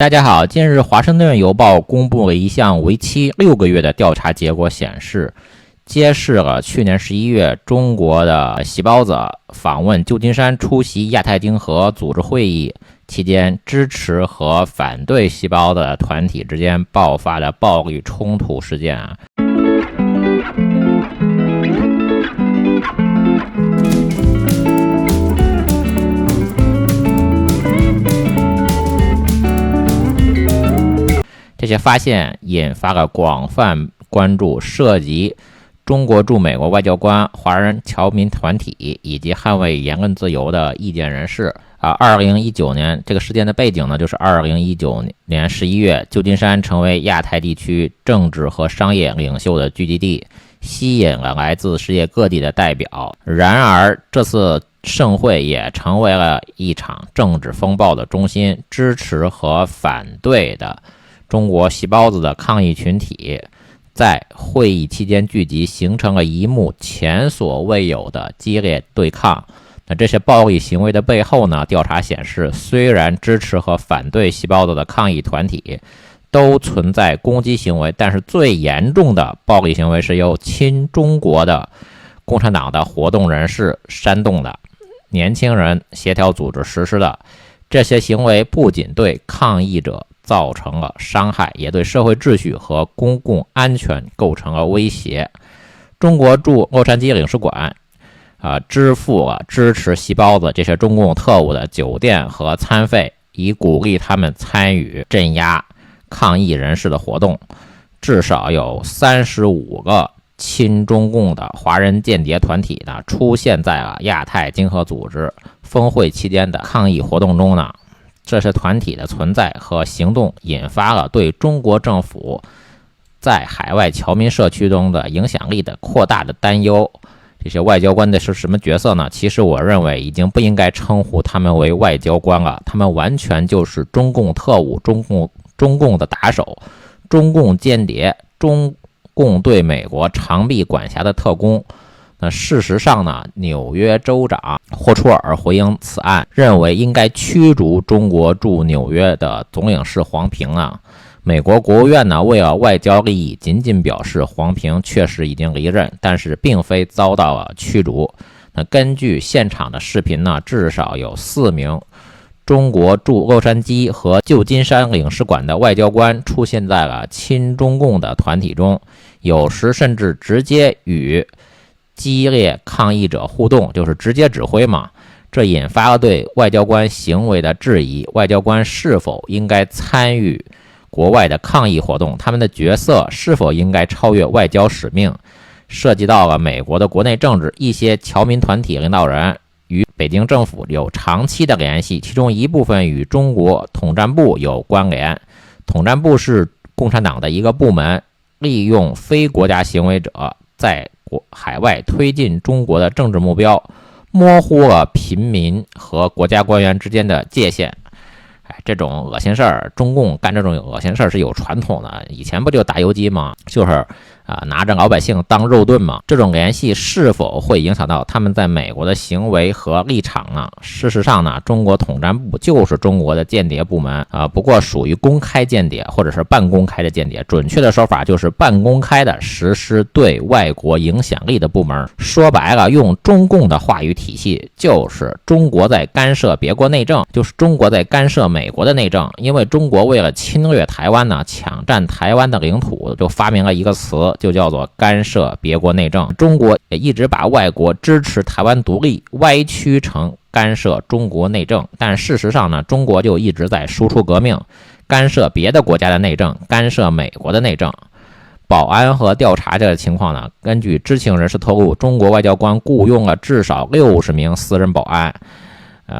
大家好，近日华盛顿邮报公布了一项为期6个月的调查结果，显示揭示了去年11月中国的细胞子访问旧金山出席亚太经合组织会议期间，支持和反对细胞的团体之间爆发的暴力冲突事件这些发现引发了广泛关注，涉及中国驻美国外交官、华人侨民团体以及捍卫言论自由的意见人士。2019年这个事件的背景呢，就是2019年11月，旧金山成为亚太地区政治和商业领袖的聚集地，吸引了来自世界各地的代表。然而，这次盛会也成为了一场政治风暴的中心，支持和反对的中国细胞子的抗议群体在会议期间聚集，形成了一幕前所未有的激烈对抗。那这些暴力行为的背后呢？调查显示，虽然支持和反对细胞子的抗议团体都存在攻击行为，但是最严重的暴力行为是由亲中国的共产党的活动人士煽动的，年轻人协调组织实施的。这些行为不仅对抗议者造成了伤害，也对社会秩序和公共安全构成了威胁。中国驻洛杉矶领事馆支付了支持细胞子这些中共特务的酒店和餐费，以鼓励他们参与镇压抗议人士的活动。至少有35个亲中共的华人间谍团体呢，出现在了亚太经合组织峰会期间的抗议活动中呢。这些团体的存在和行动引发了对中国政府在海外侨民社区中的影响力的扩大的担忧。这些外交官的是什么角色呢？其实我认为已经不应该称呼他们为外交官了，他们完全就是中共特务、中共的打手、中共间谍、中共对美国长臂管辖的特工。那事实上呢，纽约州长霍楚尔回应此案，认为应该驱逐中国驻纽约的总领事黄平啊。美国国务院呢，为了外交利益，仅仅表示黄平确实已经离任，但是并非遭到了驱逐。那根据现场的视频呢，至少有4名中国驻洛杉矶和旧金山领事馆的外交官出现在了亲中共的团体中，有时甚至直接与激烈抗议者互动，就是直接指挥嘛。这引发了对外交官行为的质疑，外交官是否应该参与国外的抗议活动，他们的角色是否应该超越外交使命，涉及到了美国的国内政治。一些侨民团体领导人与北京政府有长期的联系，其中一部分与中国统战部有关联。统战部是共产党的一个部门，利用非国家行为者在海外推进中国的政治目标，模糊了平民和国家官员之间的界限。这种恶心事儿，中共干这种恶心事儿是有传统的，以前不就打游击吗？就是拿着老百姓当肉盾嘛。这种联系是否会影响到他们在美国的行为和立场呢？事实上呢，中国统战部就是中国的间谍部门不过属于公开间谍或者是半公开的间谍，准确的说法就是半公开的实施对外国影响力的部门。说白了，用中共的话语体系，就是中国在干涉别国内政，就是中国在干涉美国的内政。因为中国为了侵略台湾呢，抢占台湾的领土，就发明了一个词，就叫做干涉别国内政。中国也一直把外国支持台湾独立歪曲成干涉中国内政，但事实上呢，中国就一直在输出革命，干涉别的国家的内政，干涉美国的内政。保安和调查这个情况呢，根据知情人士透露，中国外交官雇佣了至少60名私人保安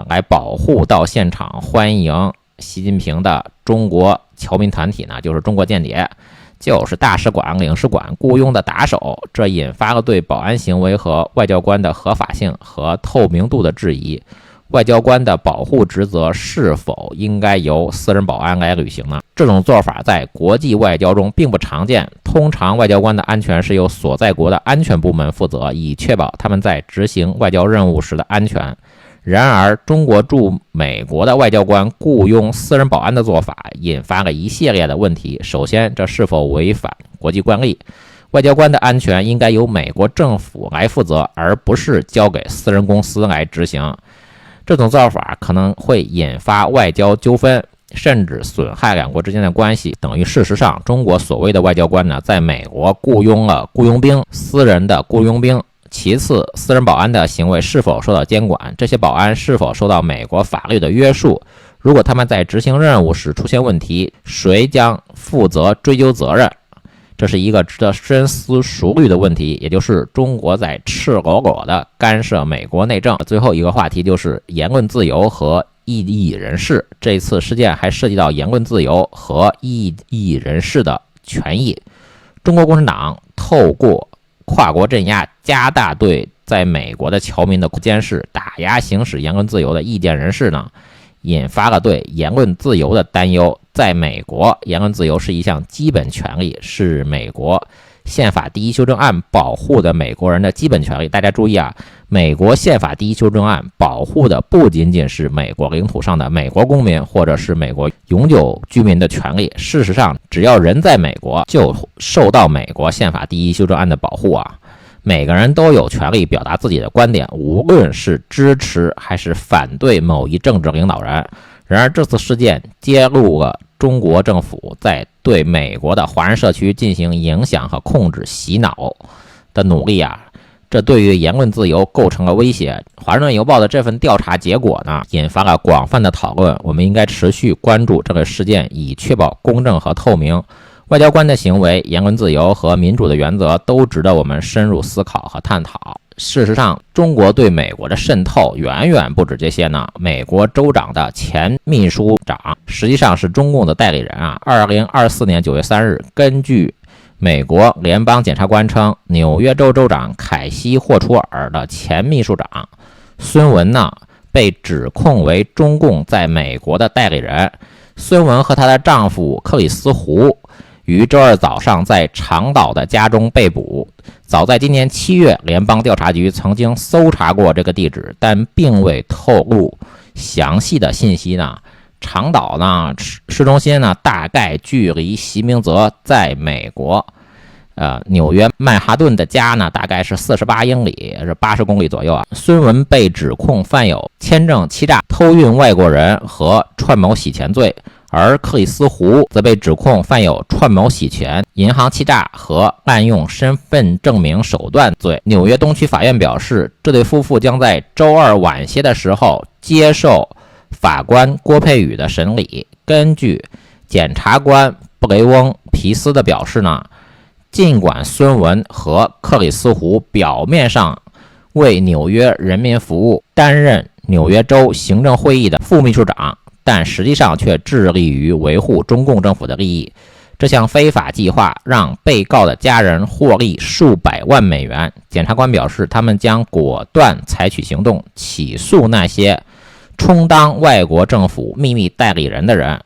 来保护到现场欢迎习近平的中国侨民团体呢，就是中国间谍，就是大使馆、领事馆雇佣的打手。这引发了对保安行为和外交官的合法性和透明度的质疑。外交官的保护职责是否应该由私人保安来履行呢？这种做法在国际外交中并不常见，通常外交官的安全是由所在国的安全部门负责，以确保他们在执行外交任务时的安全。然而，中国驻美国的外交官雇佣私人保安的做法引发了一系列的问题。首先，这是否违反国际惯例？外交官的安全应该由美国政府来负责，而不是交给私人公司来执行。这种做法可能会引发外交纠纷，甚至损害两国之间的关系。等于事实上，中国所谓的外交官呢，在美国雇佣了雇佣兵，私人的雇佣兵。其次，私人保安的行为是否受到监管？这些保安是否受到美国法律的约束？如果他们在执行任务时出现问题，谁将负责追究责任？这是一个值得深思熟虑的问题，也就是中国在赤裸裸地干涉美国内政。最后一个话题就是言论自由和异议人士。这次事件还涉及到言论自由和异议人士的权益。中国共产党透过跨国镇压，加大对在美国的侨民的监视，打压行使言论自由的意见人士呢，引发了对言论自由的担忧。在美国，言论自由是一项基本权利，是美国宪法第一修正案保护的美国人的基本权利。大家注意啊，美国宪法第一修正案保护的不仅仅是美国领土上的美国公民或者是美国永久居民的权利，事实上，只要人在美国，就受到美国宪法第一修正案的保护啊。每个人都有权利表达自己的观点，无论是支持还是反对某一政治领导人。然而，这次事件揭露了中国政府在对美国的华人社区进行影响和控制、洗脑的努力啊，这对于言论自由构成了威胁。华盛顿邮报的这份调查结果呢，引发了广泛的讨论。我们应该持续关注这个事件，以确保公正和透明。外交官的行为、言论自由和民主的原则都值得我们深入思考和探讨。事实上，中国对美国的渗透远远不止这些呢。美国州长的前秘书长实际上是中共的代理人啊。2024年9月3日，根据美国联邦检察官称，纽约州州长凯西·霍楚尔的前秘书长孙文呢，被指控为中共在美国的代理人。孙文和她的丈夫克里斯·胡于周二早上在长岛的家中被捕。早在今年7月，联邦调查局曾经搜查过这个地址，但并未透露详细的信息呢。长岛呢，市中心呢，大概距离席明泽在美国纽约曼哈顿的家呢，大概是48英里，是80公里左右啊。孙文被指控犯有签证欺诈、偷运外国人和串谋洗钱罪，而克里斯·胡则被指控犯有串谋洗钱、银行欺诈和滥用身份证明手段罪。纽约东区法院表示，这对夫妇将在周二晚些的时候接受法官郭佩宇的审理。根据检察官布雷翁·皮斯的表示呢，尽管孙文和克里斯·胡表面上为纽约人民服务，担任纽约州行政会议的副秘书长，但实际上却致力于维护中共政府的利益。这项非法计划让被告的家人获利数百万美元。检察官表示，他们将果断采取行动，起诉那些充当外国政府秘密代理人的人，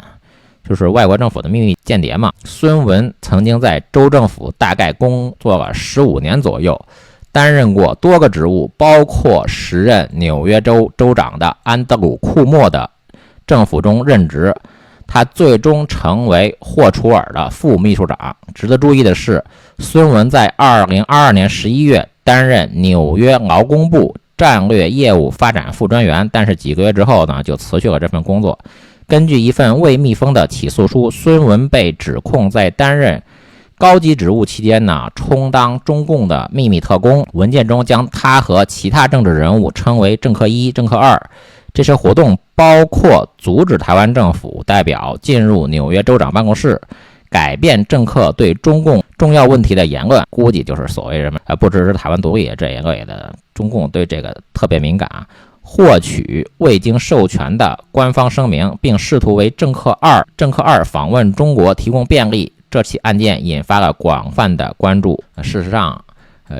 就是外国政府的秘密间谍嘛。孙文曾经在州政府大概工作了15年左右，担任过多个职务，包括时任纽约州州长的安德鲁·库莫的政府中任职。他最终成为霍楚尔的副秘书长。值得注意的是，孙文在2022年11月担任纽约劳工部战略业务发展副专员，但是几个月之后呢，就辞去了这份工作。根据一份未密封的起诉书，孙文被指控在担任高级职务期间呢，充当中共的秘密特工。文件中将他和其他政治人物称为政客1、政客2。这些活动包括阻止台湾政府代表进入纽约州长办公室，改变政客对中共重要问题的言论，估计就是所谓人们不支持台湾独立这一类的。中共对这个特别敏感啊。获取未经授权的官方声明，并试图为政客2访问中国提供便利。这起案件引发了广泛的关注。事实上，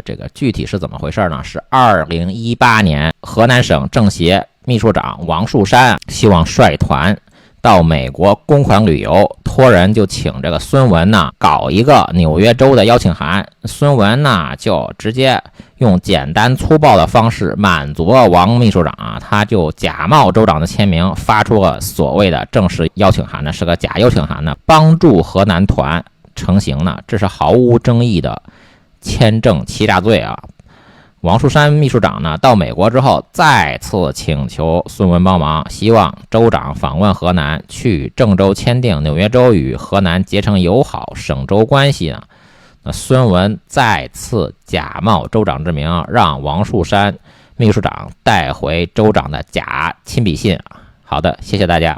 这个具体是怎么回事呢？是2018年，河南省政协秘书长王树山希望率团到美国公款旅游，托人就请这个孙文呢搞一个纽约州的邀请函，孙文呢就直接用简单粗暴的方式满足了王秘书长，他就假冒州长的签名，发出了所谓的正式邀请函呢，是个假邀请函呢，帮助河南团成行呢，这是毫无争议的签证欺诈罪啊。王树山秘书长呢，到美国之后再次请求孙文帮忙，希望州长访问河南，去郑州签订纽约州与河南结成友好省州关系呢。那孙文再次假冒州长之名，让王树山秘书长带回州长的假亲笔信。好的，谢谢大家。